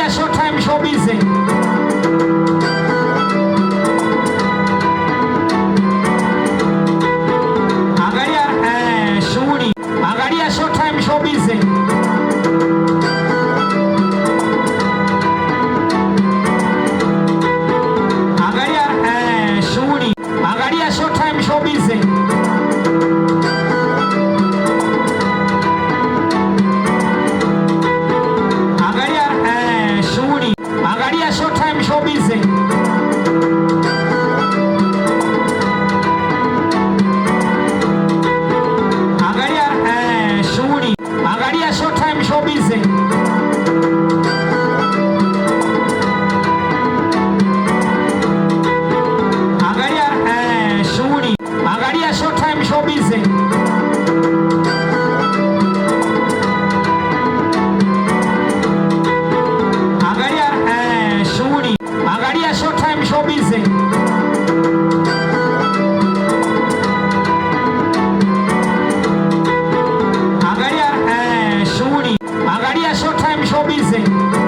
Angalia Showtime Showbiz. Angalia shughuli. Angalia Showtime Showbiz. Angalia shughuli. Angalia Showtime Showbiz. Angalia Showtime Showbiz. Angalia shughuli. Angalia Showtime Showbiz. Angalia shughuli. Angalia Showtime Showbiz. Angalia Showtime Showbiz. Angalia shughuli. Angalia Showtime Showbiz.